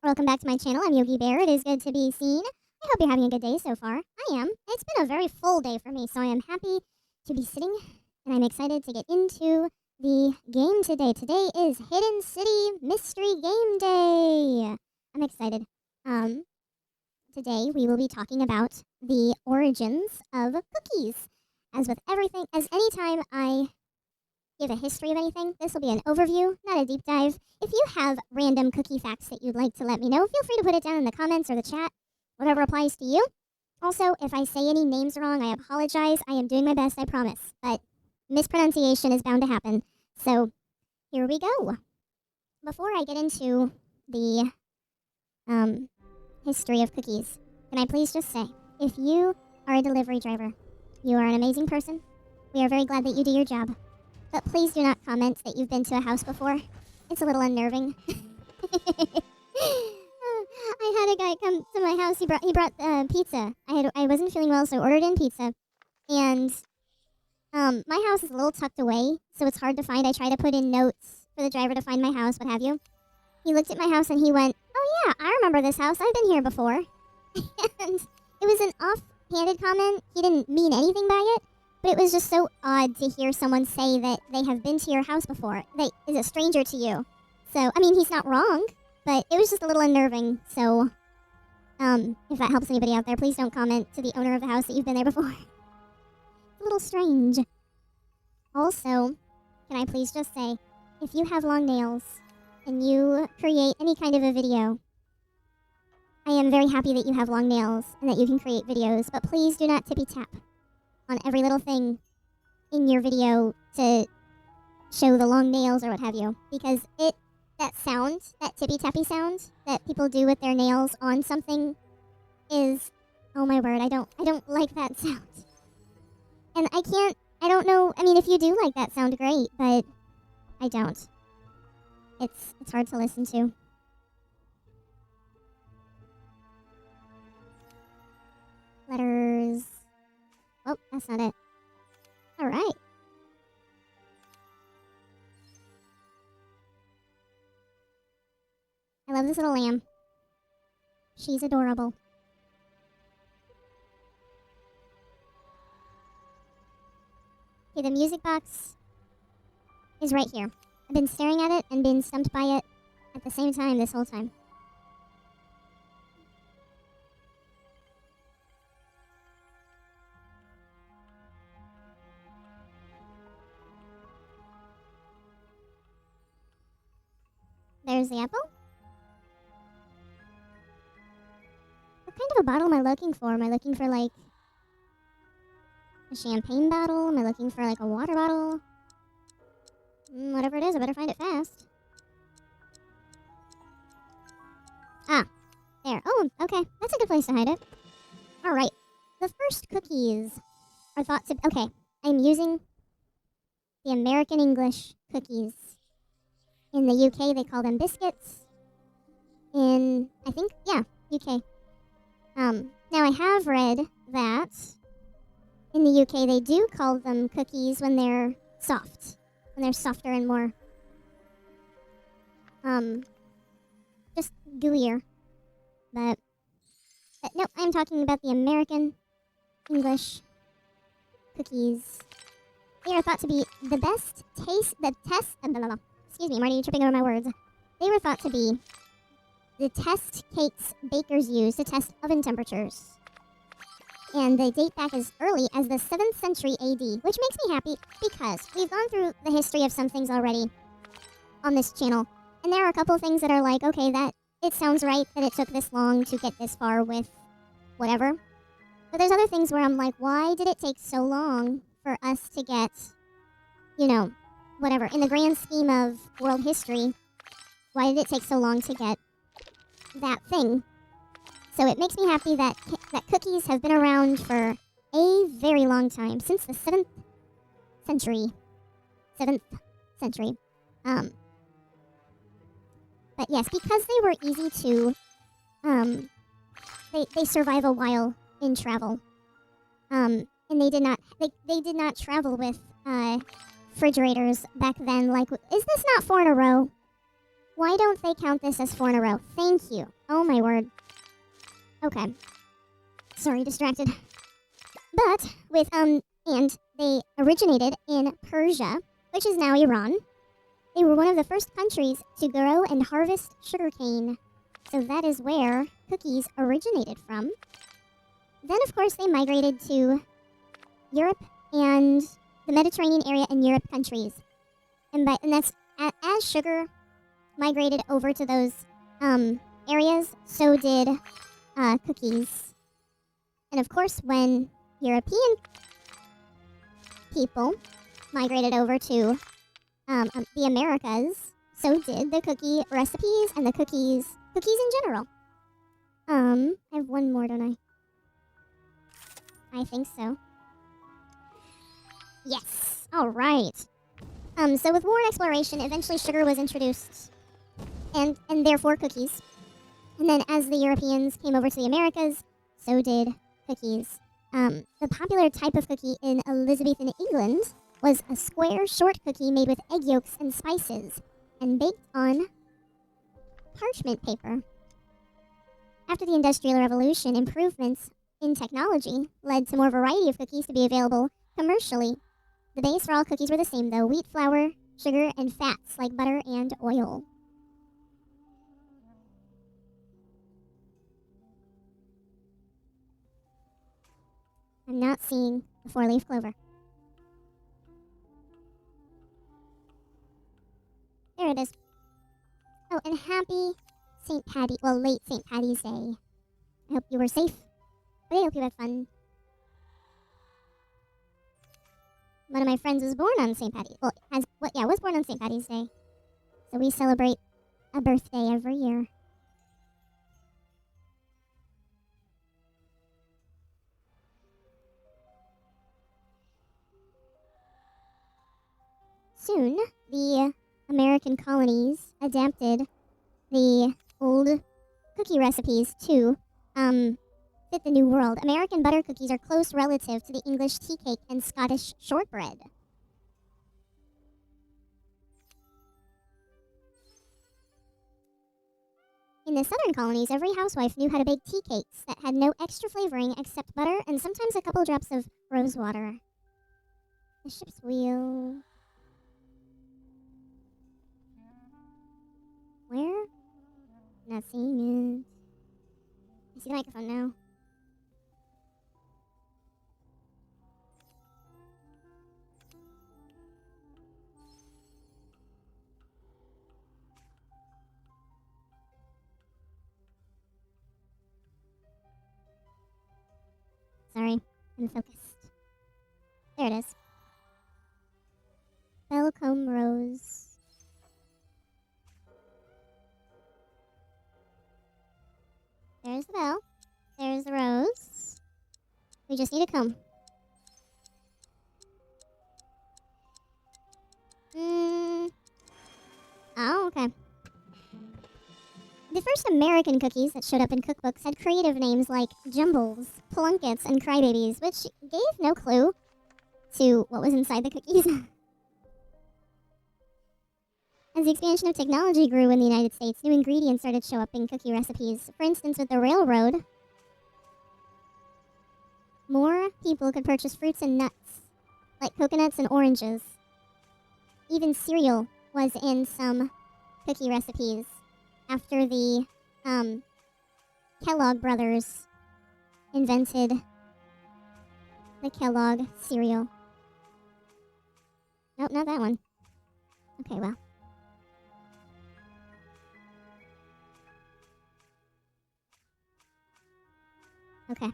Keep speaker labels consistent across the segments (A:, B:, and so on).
A: Welcome back to my channel. I'm Yogi Bear. It is good to be seen. I hope you're having a good day so far. I am. It's been a very full day for me, so I am happy to be sitting, and I'm excited to get into the game today. Today is Hidden City Mystery Game Day. I'm excited. Today we will be talking about the origins of cookies. As with everything, as anytime I give a history of anything, this will be an overview, not a deep dive. If you have random cookie facts that you'd like to let me know, feel free to put it down in the comments or the chat, whatever applies to you. Also, if I say any names wrong, I apologize. I am doing my best, I promise. But mispronunciation is bound to happen. So, here we go. Before I get into the history of cookies, can I please just say, if you are a delivery driver, you are an amazing person. We are very glad that you do your job. But please do not comment that you've been to a house before. It's a little unnerving. I had a guy come to my house. He brought pizza. I wasn't feeling well, so I ordered in pizza. And my house is a little tucked away, so it's hard to find. I try to put in notes for the driver to find my house, what have you. He looked at my house and he went, "Oh yeah, I remember this house. I've been here before." And it was an offhanded comment. He didn't mean anything by it. But it was just so odd to hear someone say that they have been to your house before. They is a stranger to you. So, I mean, he's not wrong, but it was just a little unnerving. So, if that helps anybody out there, please don't comment to the owner of the house that you've been there before. It's a little strange. Also, can I please just say, if you have long nails and you create any kind of a video, I am very happy that you have long nails and that you can create videos, but please do not tippy-tap on every little thing in your video to show the long nails or what have you. Because that sound, that tippy-tappy sound that people do with their nails on something is, oh my word, I don't like that sound. And I don't know, I mean, if you do like that sound, great, but I don't. It's hard to listen to. Letters. Oh, that's not it. All right. I love this little lamb. She's adorable. Okay, the music box is right here. I've been staring at it and been stumped by it at the same time this whole time. There's the apple. What kind of a bottle am I looking for? Am I looking for, like, a champagne bottle? Am I looking for, like, a water bottle? Whatever it is, I better find it fast. Ah, there. Oh, okay. That's a good place to hide it. All right. The first cookies are thought to... Okay, I'm using the American English cookies. In the UK, they call them biscuits. In, I think, yeah, UK. Now I have read that in the UK, they do call them cookies when they're soft. When they're softer and more, just gooier. But no, I'm talking about the American English cookies. They are thought to be the best excuse me, I'm already tripping over my words. They were thought to be the test cakes bakers used to test oven temperatures. And they date back as early as the 7th century AD, which makes me happy because we've gone through the history of some things already on this channel. And there are a couple of things that are like, okay, that it sounds right that it took this long to get this far with whatever. But there's other things where I'm like, why did it take so long for us to get, you know, whatever, in the grand scheme of world history, why did it take so long to get that thing? So it makes me happy that cookies have been around for a very long time, since the 7th century. 7th century. But yes, because they were easy to, they survive a while in travel. And they did not travel with, refrigerators back then. Like, is this not 4 in a row? Why don't they count this as 4 in a row? Thank you. Oh my word. Okay. Sorry, distracted. But and they originated in Persia, which is now Iran. They were one of the first countries to grow and harvest sugarcane. So that is where cookies originated from. Then, of course, they migrated to Europe and the Mediterranean area and Europe countries. And that's as sugar migrated over to those areas, so did cookies. And of course, when European people migrated over to the Americas, so did the cookie recipes and the cookies in general. I have one more, don't I? I think so. Yes. All right. So with war and exploration, eventually sugar was introduced, and therefore cookies. And then as the Europeans came over to the Americas, so did cookies. The popular type of cookie in Elizabethan England was a square, short cookie made with egg yolks and spices, and baked on parchment paper. After the Industrial Revolution, improvements in technology led to more variety of cookies to be available commercially. The base for all cookies were the same, though: wheat flour, sugar, and fats like butter and oil. I'm not seeing the four-leaf clover. There it is. Oh, and happy late St. Patty's Day. I hope you were safe, but I hope you had fun. One of my friends was born on St. Patty's. Was born on St. Patty's Day. So we celebrate a birthday every year. Soon, the American colonies adapted the old cookie recipes to fit the new world. American butter cookies are close relative to the English tea cake and Scottish shortbread. In the southern colonies, every housewife knew how to bake tea cakes that had no extra flavoring except butter and sometimes a couple drops of rose water. The ship's wheel. Where? Not seeing it. I see the microphone now. Sorry, I'm focused. There it is. Belcombe Rose. There's the bell. There's the rose. We just need a comb. Oh, okay. The first American cookies that showed up in cookbooks had creative names like jumbles, plunkets, and crybabies, which gave no clue to what was inside the cookies. As the expansion of technology grew in the United States, new ingredients started to show up in cookie recipes. For instance, with the railroad, more people could purchase fruits and nuts, like coconuts and oranges. Even cereal was in some cookie recipes after the Kellogg brothers invented the Kellogg cereal. Nope, not that one. Okay, well. Okay.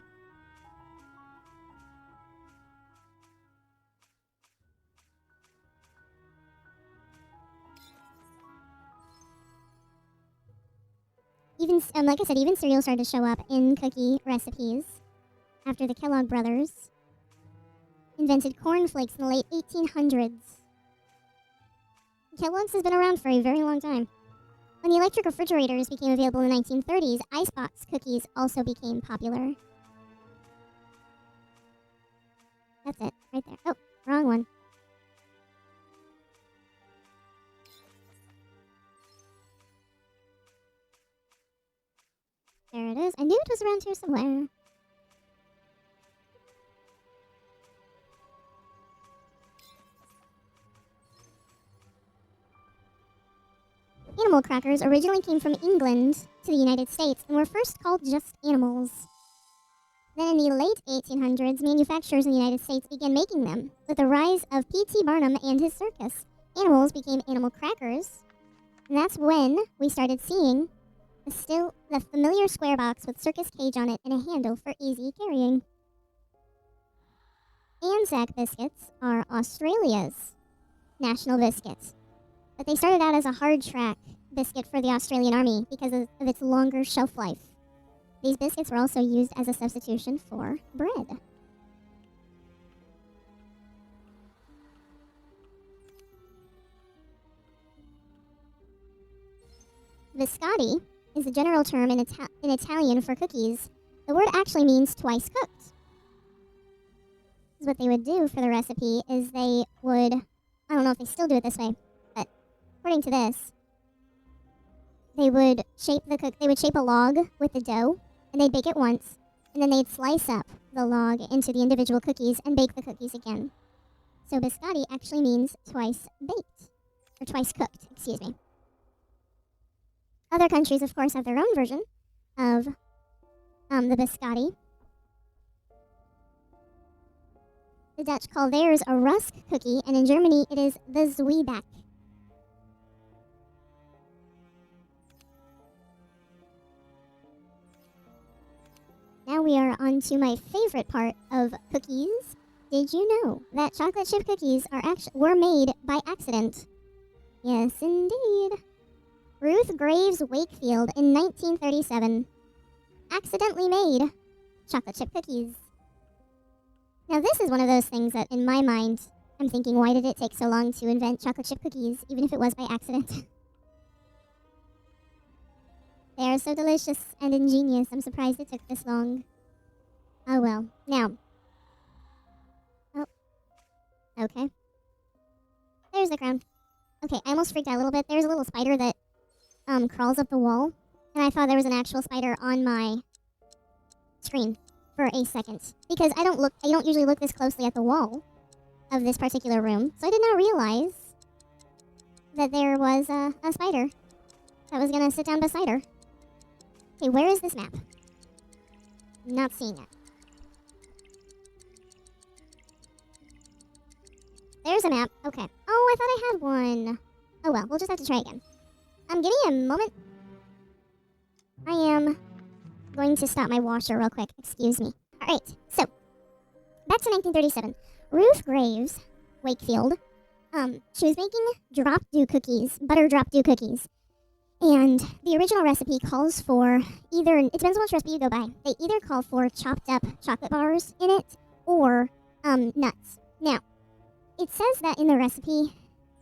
A: Even, like I said, even cereal started to show up in cookie recipes after the Kellogg brothers invented cornflakes in the late 1800s. Kellogg's has been around for a very long time. When the electric refrigerators became available in the 1930s, icebox cookies also became popular. That's it, right there. Oh, wrong one. knew it was around here somewhere. Animal crackers originally came from England to the United States and were first called just animals. Then in the late 1800s, manufacturers in the United States began making them. With the rise of P.T. Barnum and his circus, animals became animal crackers. And that's when we started seeing the familiar square box with circus cage on it and a handle for easy carrying. Anzac biscuits are Australia's national biscuit. But they started out as a hard track biscuit for the Australian Army because of its longer shelf life. These biscuits were also used as a substitution for bread. Biscotti is a general term in Italian for cookies. The word actually means twice cooked. What they would do for the recipe is they would, I don't know if they still do it this way, but according to this, they would shape a log with the dough, and they'd bake it once, and then they'd slice up the log into the individual cookies and bake the cookies again. So biscotti actually means twice baked, or twice cooked, excuse me. Other countries, of course, have their own version of the biscotti. The Dutch call theirs a rusk cookie, and in Germany it is the Zwieback. Now we are on to my favorite part of cookies. Did you know that chocolate chip cookies were made by accident? Yes, indeed. Ruth Graves Wakefield in 1937 accidentally made chocolate chip cookies. Now this is one of those things that in my mind, I'm thinking, why did it take so long to invent chocolate chip cookies, even if it was by accident? They are so delicious and ingenious. I'm surprised it took this long. Oh well. Now. Oh. Okay. There's the crown. Okay, I almost freaked out a little bit. There's a little spider that crawls up the wall, and I thought there was an actual spider on my screen for a second. Because I don't usually look this closely at the wall of this particular room, so I did not realize that there was a spider that was gonna sit down beside her. Okay, where is this map? Not seeing it. There's a map. Okay. Oh, I thought I had one. Oh well, we'll just have to try again. Give me a moment. I am going to stop my washer real quick. Excuse me. Alright, so, back to 1937. Ruth Graves Wakefield, she was making butter drop dew cookies. And the original recipe calls for either, it depends on which recipe you go by, they either call for chopped up chocolate bars in it or nuts. Now, it says that in the recipe,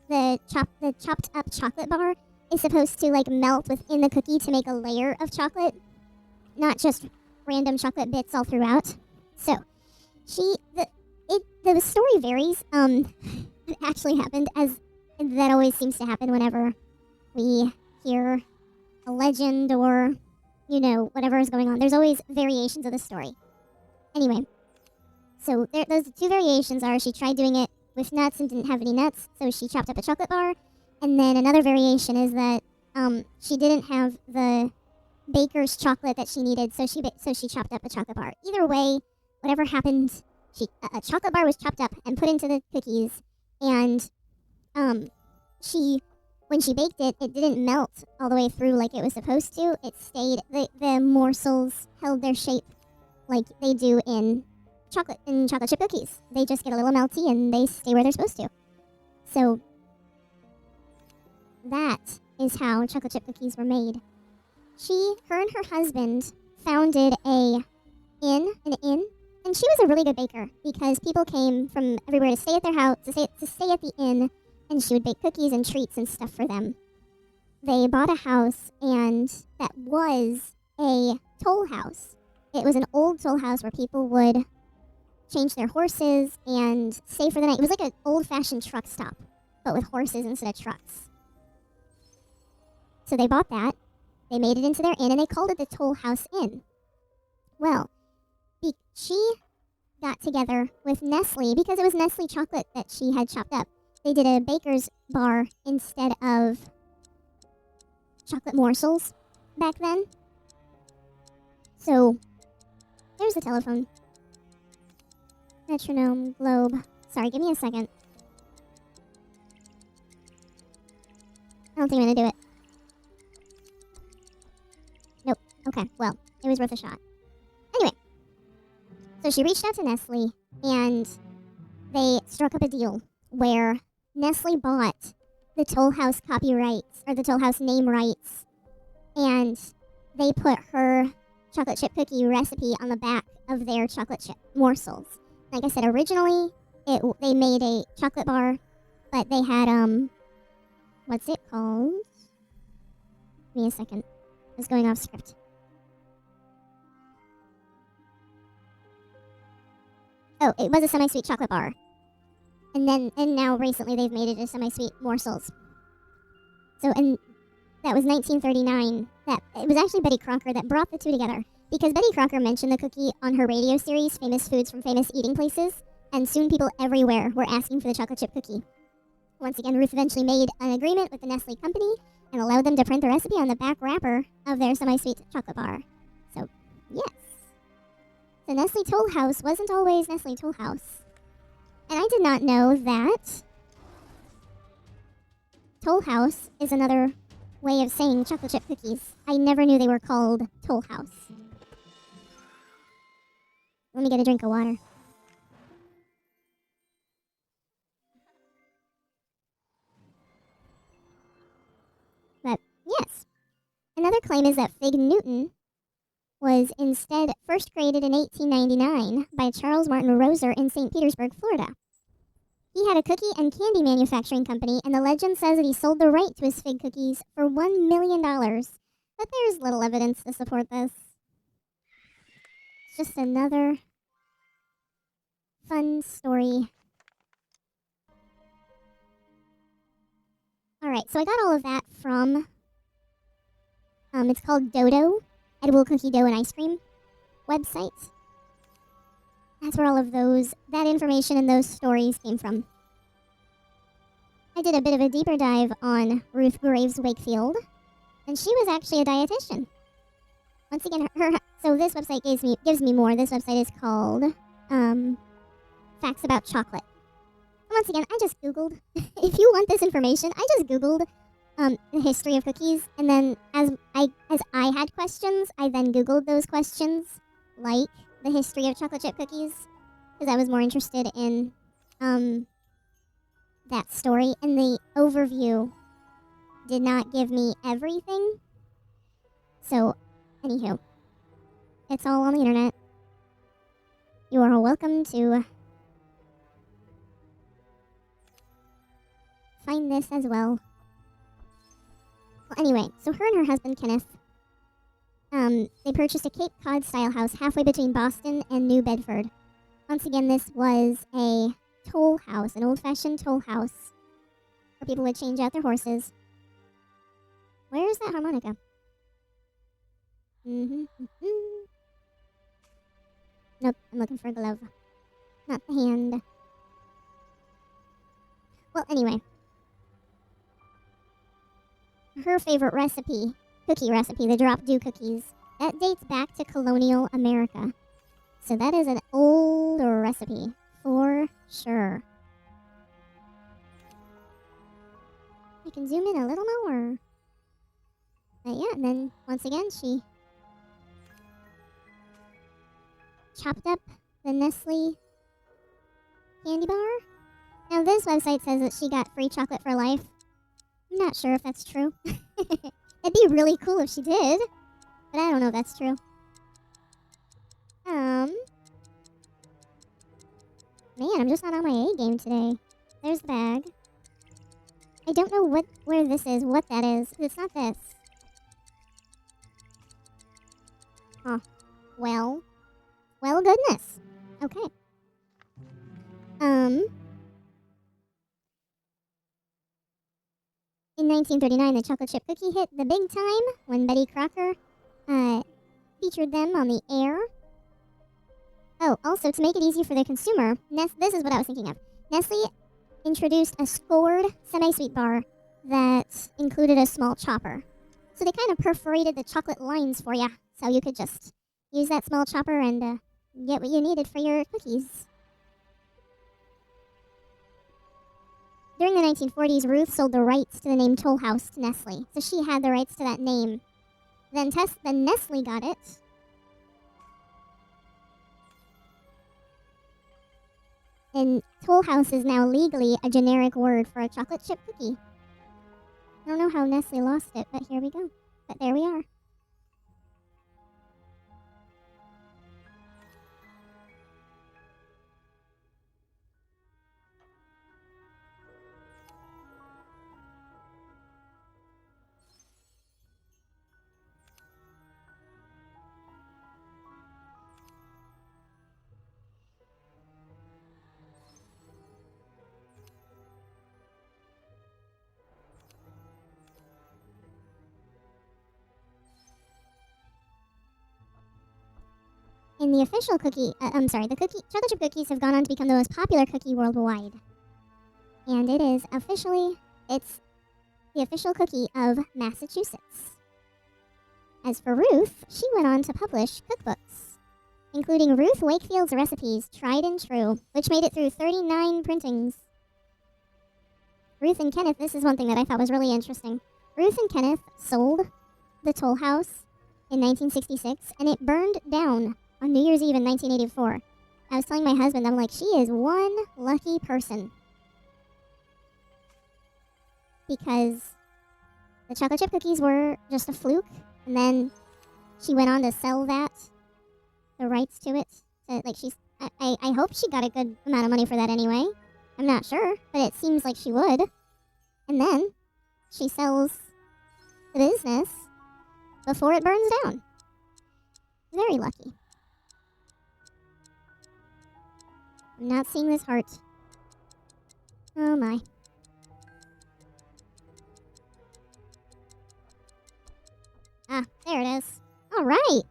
A: the chopped up chocolate bar is supposed to like melt within the cookie to make a layer of chocolate, not just random chocolate bits all throughout. So, the story varies. It actually happened, as that always seems to happen whenever we hear a legend or, whatever is going on. There's always variations of the story. Anyway, so those two variations are she tried doing it with nuts and didn't have any nuts, so she chopped up a chocolate bar. And then another variation is that she didn't have the baker's chocolate that she needed, so she chopped up a chocolate bar. Either way, whatever happened, a chocolate bar was chopped up and put into the cookies, and when she baked it, it didn't melt all the way through like it was supposed to. It stayed, the morsels held their shape like they do in chocolate chip cookies. They just get a little melty and they stay where they're supposed to. So that is how chocolate chip cookies were made. Her and her husband founded an inn, and she was a really good baker because people came from everywhere to stay at their house, to stay at the inn, and she would bake cookies and treats and stuff for them. They bought a house, and that was a toll house. It was an old toll house where people would change their horses and stay for the night. It was like an old-fashioned truck stop, but with horses instead of trucks. So they bought that. They made it into their inn, and they called it the Toll House Inn. Well, she got together with Nestle because it was Nestle chocolate that she had chopped up. They did a baker's bar instead of chocolate morsels back then. So, there's the telephone. Metronome, globe. Sorry, give me a second. I don't think I'm gonna do it. Nope. Okay, well, it was worth a shot. Anyway, so she reached out to Nestle, and they struck up a deal where Nestle bought the Toll House copyrights, or the Toll House name rights, and they put her chocolate chip cookie recipe on the back of their chocolate chip morsels. Like I said, originally, they made a chocolate bar, but they had, what's it called? Give me a second. I was going off script. Oh, it was a semi-sweet chocolate bar. And now recently they've made it a semi-sweet morsels. So, and that was 1939. It was actually Betty Crocker that brought the two together. Because Betty Crocker mentioned the cookie on her radio series, Famous Foods from Famous Eating Places, and soon people everywhere were asking for the chocolate chip cookie. Once again, Ruth eventually made an agreement with the Nestle company and allowed them to print the recipe on the back wrapper of their semi-sweet chocolate bar. So, yes. The Nestle Toll House wasn't always Nestle Toll House. And I did not know that Toll House is another way of saying chocolate chip cookies. I never knew they were called Toll House. Let me get a drink of water. But, yes. Another claim is that Fig Newton was instead first created in 1899 by Charles Martin Roser in St. Petersburg, Florida. He had a cookie and candy manufacturing company, and the legend says that he sold the right to his fig cookies for $1 million. But there's little evidence to support this. It's just another fun story. Alright, so I got all of that from, it's called Dodo, Edible Cookie Dough and Ice Cream website. That's where all of that information and those stories came from. I did a bit of a deeper dive on Ruth Graves Wakefield, and she was actually a dietitian. Once again, so this website gives me more. This website is called Facts About Chocolate. Once again, I just Googled. If you want this information, I just Googled the history of cookies, and then as I had questions, I then Googled those questions, like the history of chocolate chip cookies, because I was more interested in that story, and the overview did not give me everything. So, anywho, it's all on the internet. You are welcome to find this as well. Well, anyway, so her and her husband, Kenneth, they purchased a Cape Cod-style house halfway between Boston and New Bedford. Once again, this was a toll house, an old-fashioned toll house, where people would change out their horses. Where is that harmonica? Nope, I'm looking for a glove. Not the hand. Well, anyway. Her favorite recipe, cookie recipe, the drop dew cookies, that dates back to colonial America. So that is an old recipe, for sure. I can zoom in a little more. But yeah, and then once again, she chopped up the Nestle candy bar. Now this website says that she got free chocolate for life. I'm not sure if that's true. It'd be really cool if she did, but I don't know if that's true. Man, I'm just not on my A game today. There's the bag. I don't know where this is, what that is. It's not this. Huh. Well, goodness. Okay. In 1939, the chocolate chip cookie hit the big time when Betty Crocker featured them on the air. Oh, also, to make it easier for the consumer, this is what I was thinking of. Nestle introduced a scored semi-sweet bar that included a small chopper. So they kind of perforated the chocolate lines for you, so you could just use that small chopper and get what you needed for your cookies. During the 1940s, Ruth sold the rights to the name Toll House to Nestle, so she had the rights to that name. Then Nestle got it. And Toll House is now legally a generic word for a chocolate chip cookie. I don't know how Nestle lost it, but here we go. But there we are. And the official chocolate chip cookies have gone on to become the most popular cookie worldwide. And it's the official cookie of Massachusetts. As for Ruth, she went on to publish cookbooks, including Ruth Wakefield's Recipes, Tried and True, which made it through 39 printings. Ruth and Kenneth, this is one thing that I thought was really interesting. Ruth and Kenneth sold the Toll House in 1966, and it burned down on New Year's Eve in 1984. I was telling my husband, I'm like, she is one lucky person. Because the chocolate chip cookies were just a fluke, and then she went on to sell the rights to it. So, I hope she got a good amount of money for that anyway. I'm not sure, but it seems like she would. And then she sells the business before it burns down. Very lucky. I'm not seeing this heart. Oh my. Ah, there it is. All right.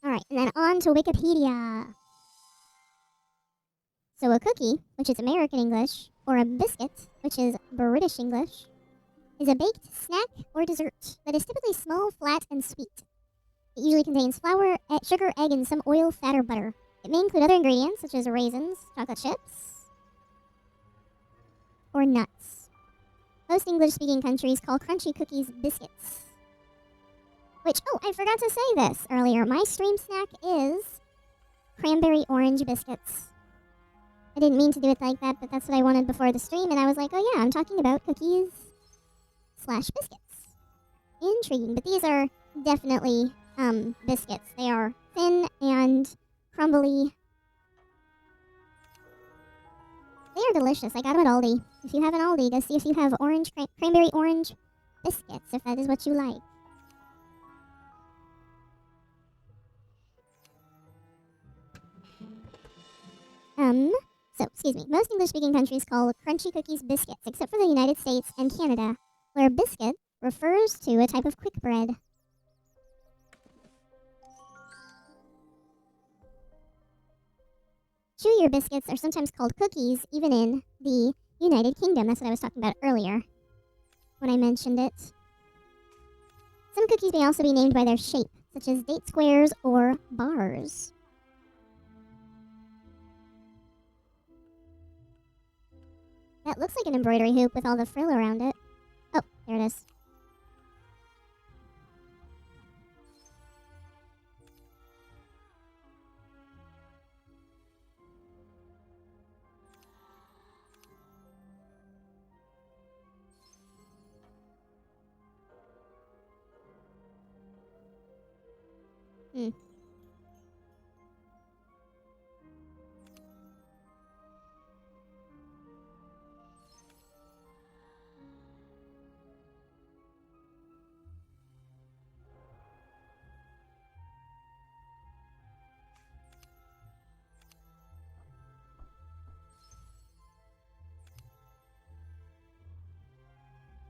A: All right, and then on to Wikipedia. So a cookie, which is American English, or a biscuit, which is British English, is a baked snack or dessert that is typically small, flat, and sweet. It usually contains flour, sugar, egg, and some oil, fat, or butter. It may include other ingredients such as raisins, chocolate chips, or nuts. Most English-speaking countries call crunchy cookies biscuits. Which, I forgot to say this earlier. My stream snack is cranberry orange biscuits. I didn't mean to do it like that, but that's what I wanted before the stream, and I was like, oh yeah, I'm talking about cookies / biscuits. Intriguing, but these are definitely biscuits. They are thin and crumbly. They are delicious. I got them at Aldi. If you have an Aldi, go see if you have cranberry orange biscuits, if that is what you like. Most English-speaking countries call crunchy cookies biscuits, except for the United States and Canada, where biscuit refers to a type of quick bread. Chewier biscuits are sometimes called cookies, even in the United Kingdom. That's what I was talking about earlier when I mentioned it. Some cookies may also be named by their shape, such as date squares or bars. That looks like an embroidery hoop with all the frill around it. Oh, there it is.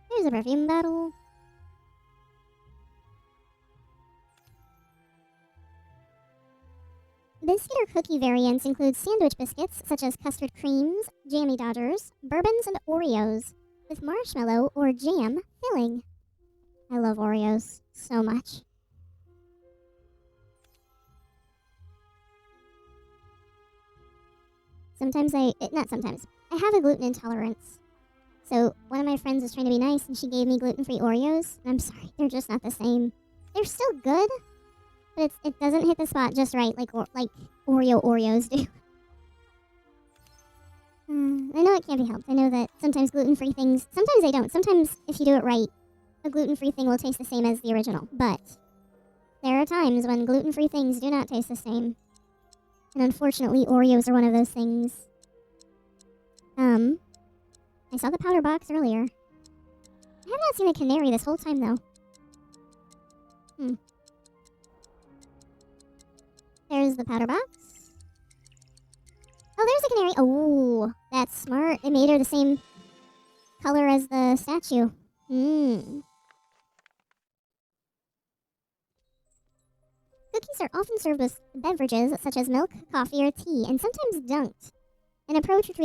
A: There's a perfume bottle. Biscuit or cookie variants include sandwich biscuits, such as custard creams, jammy dodgers, bourbons, and Oreos, with marshmallow or jam filling. I love Oreos so much. Not sometimes, I have a gluten intolerance. So one of my friends was trying to be nice and she gave me gluten-free Oreos. And I'm sorry, they're just not the same. They're still good, but it doesn't hit the spot just right like Oreos do. I know it can't be helped. I know that sometimes gluten-free things, sometimes they don't. Sometimes if you do it right, a gluten-free thing will taste the same as the original. But there are times when gluten-free things do not taste the same. And unfortunately, Oreos are one of those things. I saw the powder box earlier. I have not seen a canary this whole time, though. There's the powder box. Oh, there's a canary. Oh, that's smart. They made her the same color as the statue. Cookies are often served with beverages such as milk, coffee, or tea, and sometimes dunked. An approach which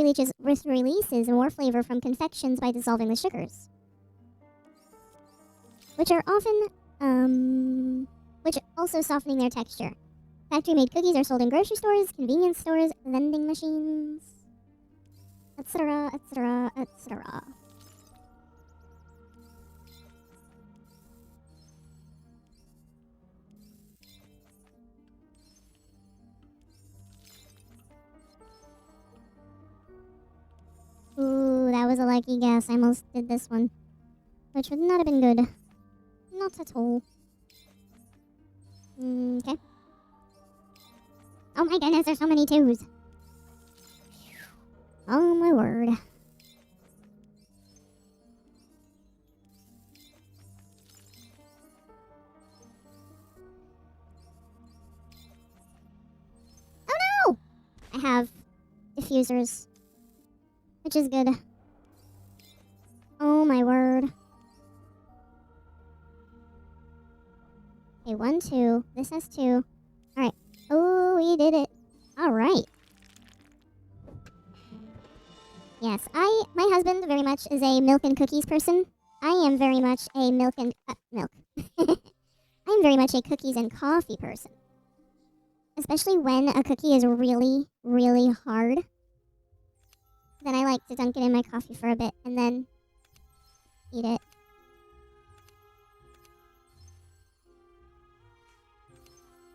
A: releases more flavor from confections by dissolving the sugars, which also softening their texture. Factory-made cookies are sold in grocery stores, convenience stores, vending machines, etc., etc., etc. Ooh, that was a lucky guess. I almost did this one, which would not have been good. Not at all. Okay. Oh my goodness, there's so many twos. Oh my word. Oh no! I have diffusers, which is good. Oh my word. Okay, 1, 2. This has 2. Alright. Oh, we did it. Alright. Yes, my husband very much is a milk and cookies person. I am very much a milk. I'm very much a cookies and coffee person. Especially when a cookie is really, really hard. Then I like to dunk it in my coffee for a bit and then eat it.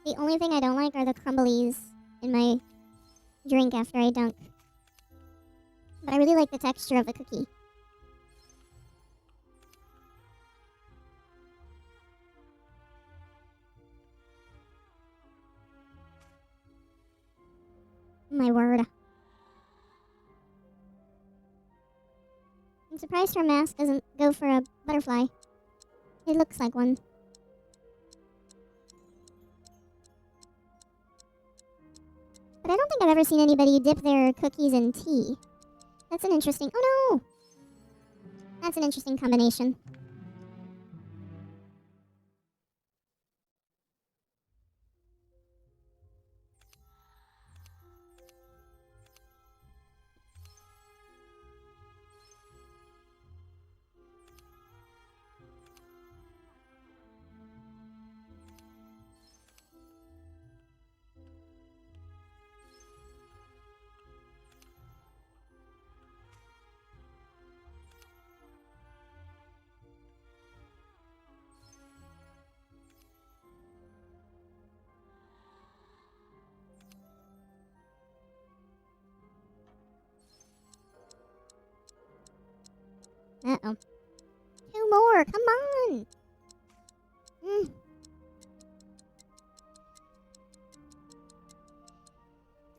A: The only thing I don't like are the crumblies in my drink after I dunk. But I really like the texture of the cookie. My word. I'm surprised her mask doesn't go for a butterfly. It looks like one. But I don't think I've ever seen anybody dip their cookies in tea. That's an interesting... Oh no! That's an interesting combination. Uh-oh. 2 more! Come on!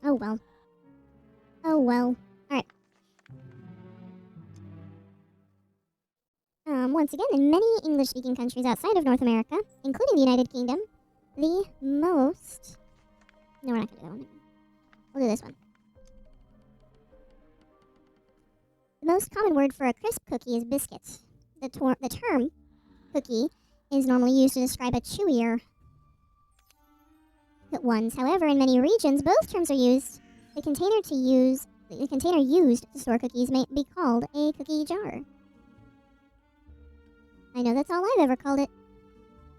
A: Oh well. Oh well. Alright. Once again, in many English-speaking countries outside of North America, including the United Kingdom, the most... No, we're not gonna do that one. We'll do this one. The most common word for a crisp cookie is biscuit. The term cookie is normally used to describe a chewier ones. However, in many regions, both terms are used. The container used to store cookies may be called a cookie jar. I know that's all I've ever called it.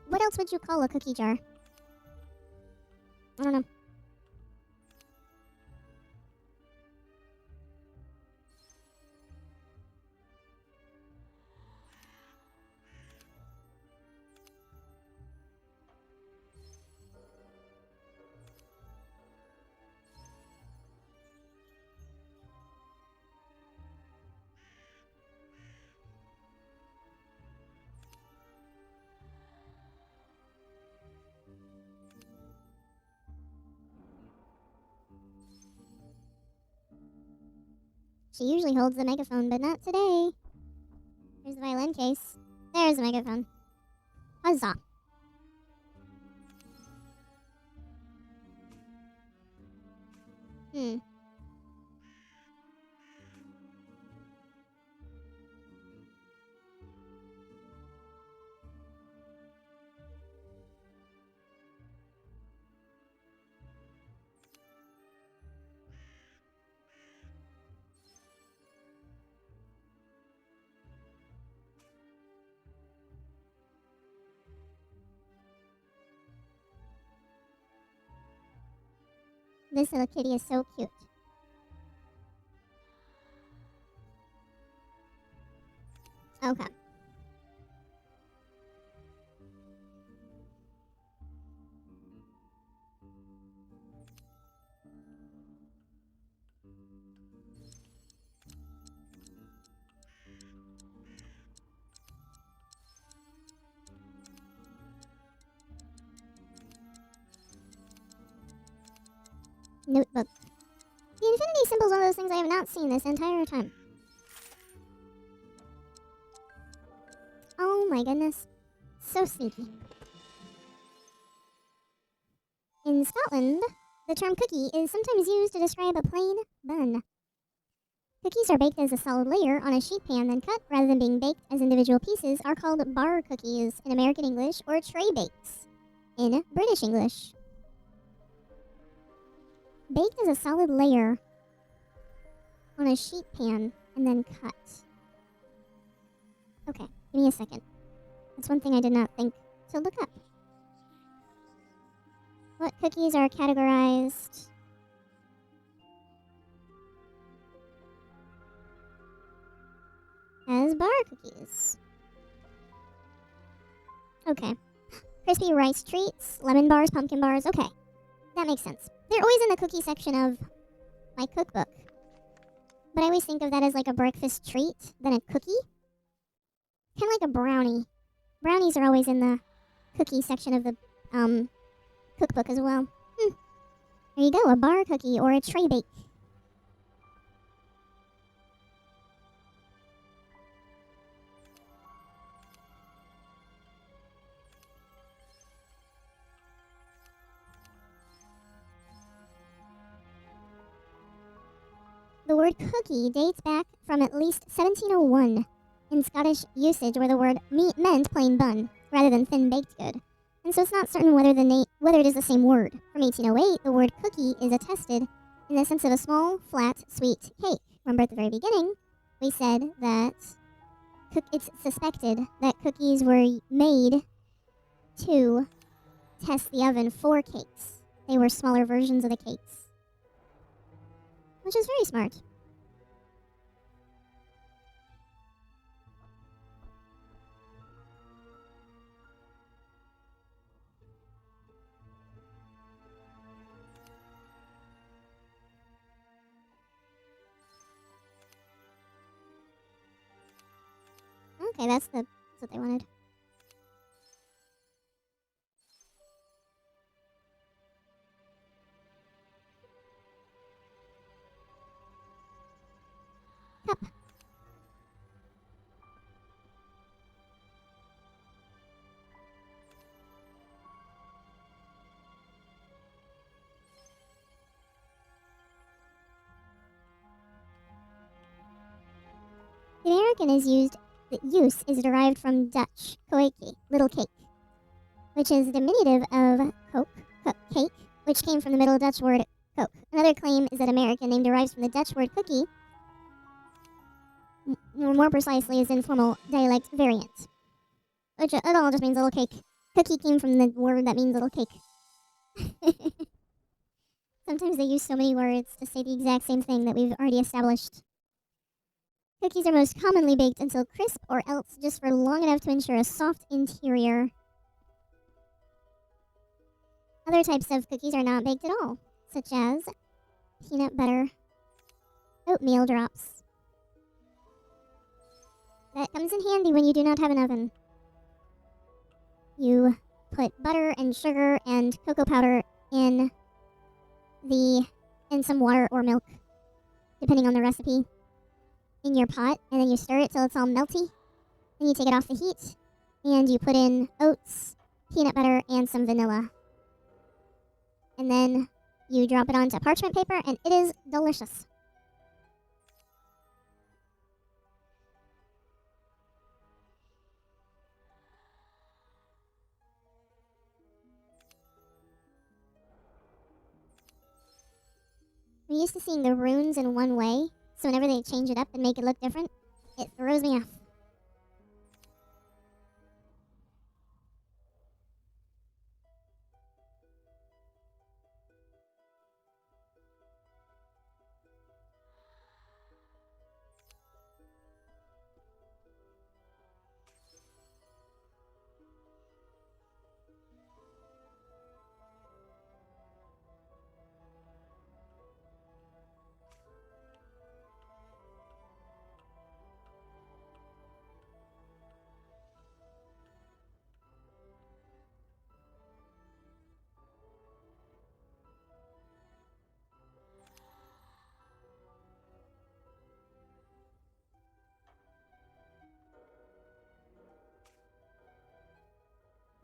A: What else would you call a cookie jar? I don't know. She usually holds the megaphone, but not today. Here's the violin case. There's the megaphone. Huzzah. This little kitty is so cute. Okay. Notebook. The infinity symbol is one of those things I have not seen this entire time. Oh my goodness. So sneaky. In Scotland, the term cookie is sometimes used to describe a plain bun. Cookies are baked as a solid layer on a sheet pan, then cut rather than being baked as individual pieces are called bar cookies in American English or tray bakes in British English. Baked as a solid layer on a sheet pan and then cut. Okay, give me a second. That's one thing I did not think to look up. What cookies are categorized as bar cookies? Okay. Crispy rice treats, lemon bars, pumpkin bars. Okay, that makes sense. They're always in the cookie section of my cookbook. But I always think of that as like a breakfast treat than a cookie. Kind of like a brownie. Brownies are always in the cookie section of the cookbook as well. There you go, a bar cookie or a tray bake. The word cookie dates back from at least 1701 in Scottish usage, where the word meant plain bun rather than thin baked good. And so it's not certain whether it is the same word. From 1808, the word cookie is attested in the sense of a small, flat, sweet cake. Remember at the very beginning, we said that it's suspected that cookies were made to test the oven for cakes. They were smaller versions of the cakes. Which is very smart. Okay, that's what they wanted. Cup. The American use is derived from Dutch koeke, little cake, which is diminutive of cake, which came from the Middle Dutch word coke. Another claim is that American name derives from the Dutch word cookie, or more precisely is informal dialect variant, which it all just means little cake. Cookie came from the word that means little cake. Sometimes they use so many words to say the exact same thing that we've already established. Cookies are most commonly baked until crisp or else just for long enough to ensure a soft interior. Other types of cookies are not baked at all, such as peanut butter oatmeal drops. That comes in handy when you do not have an oven. You put butter and sugar and cocoa powder in some water or milk, depending on the recipe, in your pot, and then you stir it till it's all melty. Then you take it off the heat, and you put in oats, peanut butter, and some vanilla. And then you drop it onto parchment paper, and it is delicious. I'm used to seeing the runes in one way, so whenever they change it up and make it look different, it throws me off.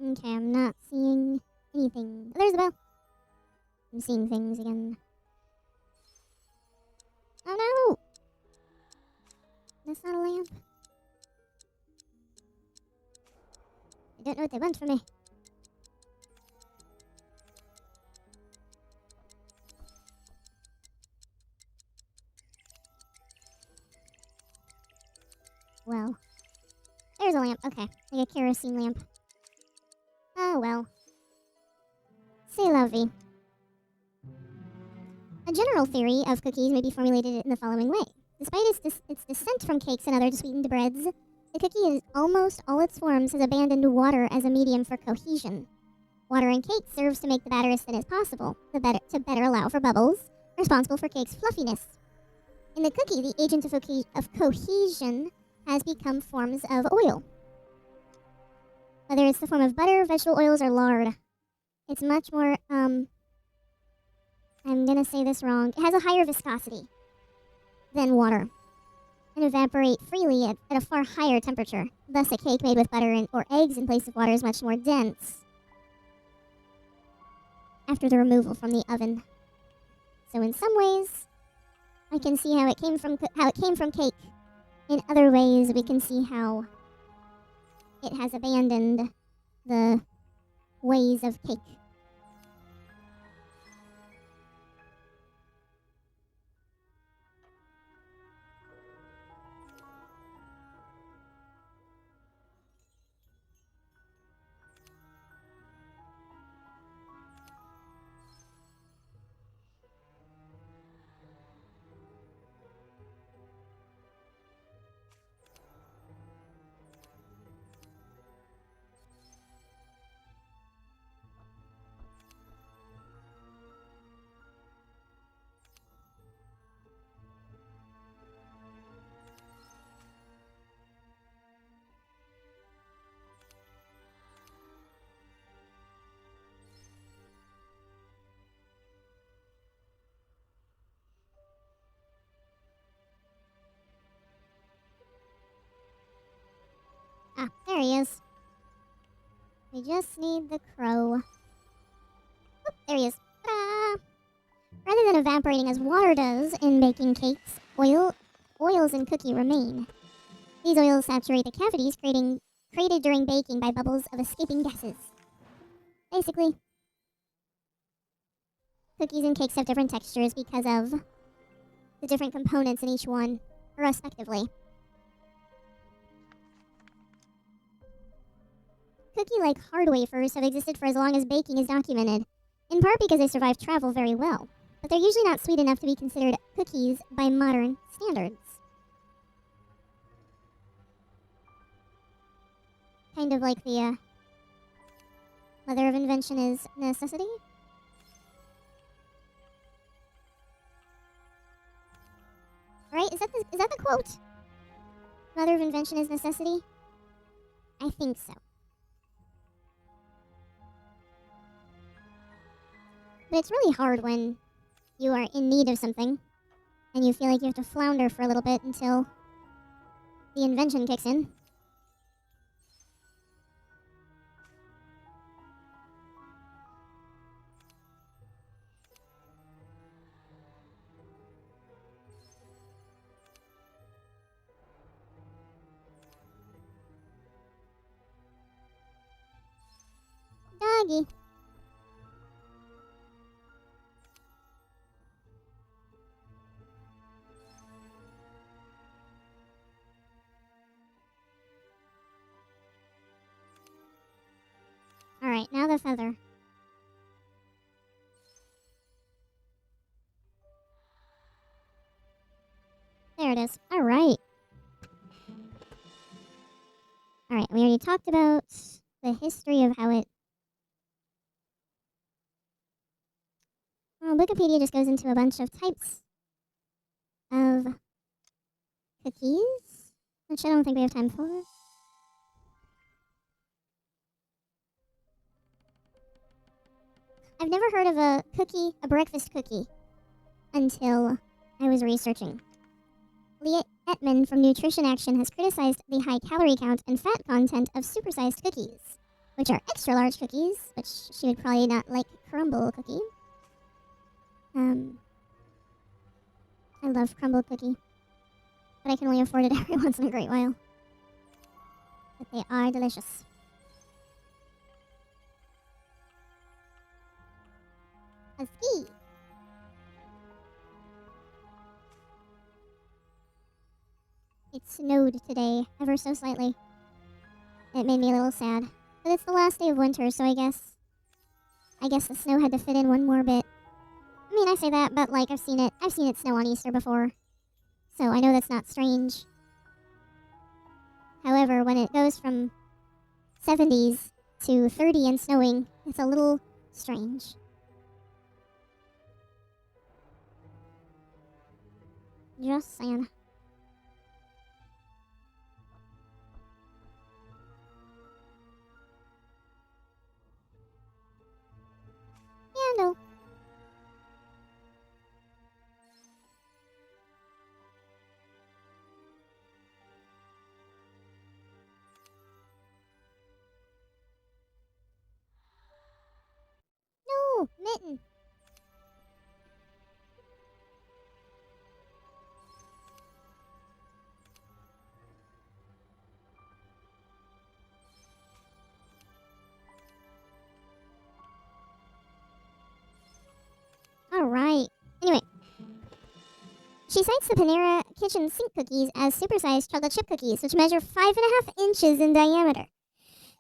A: Okay, I'm not seeing anything. Oh, there's the bell. I'm seeing things again. Oh no! That's not a lamp. I don't know what they want from me. Well, there's a lamp. Okay, like a kerosene lamp. Oh well. C'est la vie. A general theory of cookies may be formulated in the following way. Despite its descent from cakes and other sweetened breads, the cookie in almost all its forms has abandoned water as a medium for cohesion. Water in cake serves to make the batter as thin as possible, to better allow for bubbles, responsible for cake's fluffiness. In the cookie, the agent of cohesion has become forms of oil. Whether it's the form of butter, vegetable oils, or lard. It's much more, I'm gonna say this wrong. It has a higher viscosity than water and evaporate freely at a far higher temperature. Thus, a cake made with butter or eggs in place of water is much more dense after the removal from the oven. So in some ways, I can see how it came from cake. In other ways, we can see how it has abandoned the ways of cake. Ah, there he is. We just need the crow. Oop, there he is. Ta-da! Rather than evaporating as water does in baking cakes, oils in cookie remain. These oils saturate the cavities created during baking by bubbles of escaping gases. Basically, cookies and cakes have different textures because of the different components in each one, respectively. Cookie-like hard wafers have existed for as long as baking is documented, in part because they survive travel very well, but they're usually not sweet enough to be considered cookies by modern standards. Kind of like the mother of invention is necessity. Right? Is that the quote? Mother of invention is necessity? I think so. But it's really hard when you are in need of something and you feel like you have to flounder for a little bit until the invention kicks in. Doggy. Alright, now the feather. There it is. Alright. Alright, we already talked about the history of how it... Well, Wikipedia just goes into a bunch of types of cookies, which I don't think we have time for. I've never heard of a breakfast cookie, until I was researching. Leah Ettman from Nutrition Action has criticized the high calorie count and fat content of supersized cookies, which are extra large cookies, which she would probably not like crumble cookie. I love crumble cookie, but I can only afford it every once in a great while. But they are delicious. A ski. It snowed today, ever so slightly. It made me a little sad. But it's the last day of winter, so I guess the snow had to fit in one more bit. I mean, I say that, but like I've seen it snow on Easter before. So I know that's not strange. However, when it goes from 70s to 30 and snowing, it's a little strange. Just saying. Candle. No, mitten. Alright. Anyway. She cites the Panera kitchen sink cookies as supersized chocolate chip cookies, which measure 5.5 inches in diameter.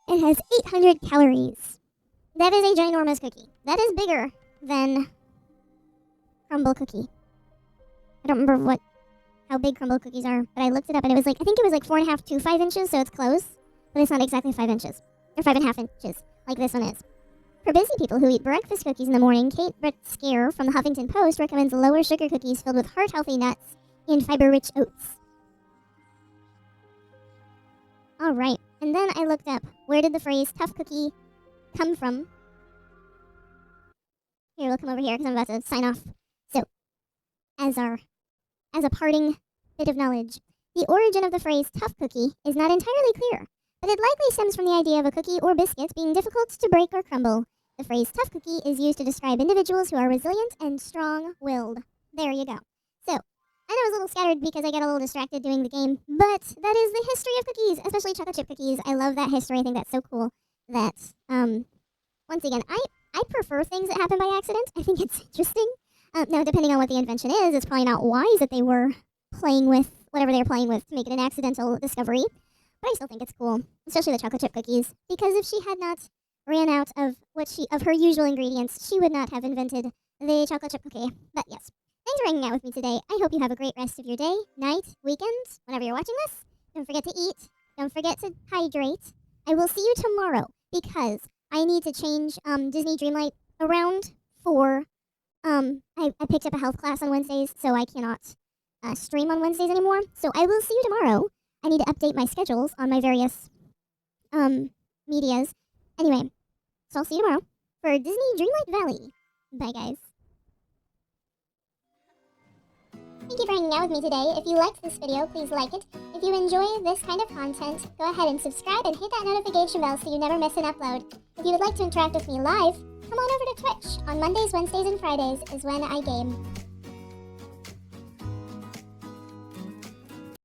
A: It has 800 calories. That is a ginormous cookie. That is bigger than crumble cookie. I don't remember how big crumble cookies are, but I looked it up and I think it was like 4.5 to 5 inches, so it's close, but it's not exactly 5 inches. Or 5.5 inches, like this one is. For busy people who eat breakfast cookies in the morning, Kate Britzker from the Huffington Post recommends lower sugar cookies filled with heart-healthy nuts and fiber-rich oats. Alright, and then I looked up, where did the phrase tough cookie come from? Here, we'll come over here because I'm about to sign off. So, as a parting bit of knowledge, the origin of the phrase tough cookie is not entirely clear, but it likely stems from the idea of a cookie or biscuit being difficult to break or crumble. The phrase tough cookie is used to describe individuals who are resilient and strong-willed. There you go. So, I know I was a little scattered because I got a little distracted doing the game, but that is the history of cookies, especially chocolate chip cookies. I love that history. I think that's so cool that, once again, I I prefer things that happen by accident. I think it's interesting. Now, depending on what the invention is, it's probably not wise that they were playing with whatever they were playing with to make it an accidental discovery. But I still think it's cool, especially the chocolate chip cookies, because if she had not ran out of her usual ingredients, she would not have invented the chocolate chip cookie. But yes, thanks for hanging out with me today. I hope you have a great rest of your day, night, weekend, whenever you're watching this. Don't forget to eat. Don't forget to hydrate. I will see you tomorrow because I need to change Disney Dreamlight around for I picked up a health class on Wednesdays, so I cannot stream on Wednesdays anymore. So I will see you tomorrow. I need to update my schedules on my various medias. Anyway, so I'll see you tomorrow for Disney Dreamlight Valley. Bye, guys. Thank you for hanging out with me today. If you liked this video, please like it. If you enjoy this kind of content, go ahead and subscribe and hit that notification bell so you never miss an upload. If you would like to interact with me live, come on over to Twitch. On Mondays, Wednesdays, and Fridays is when I game.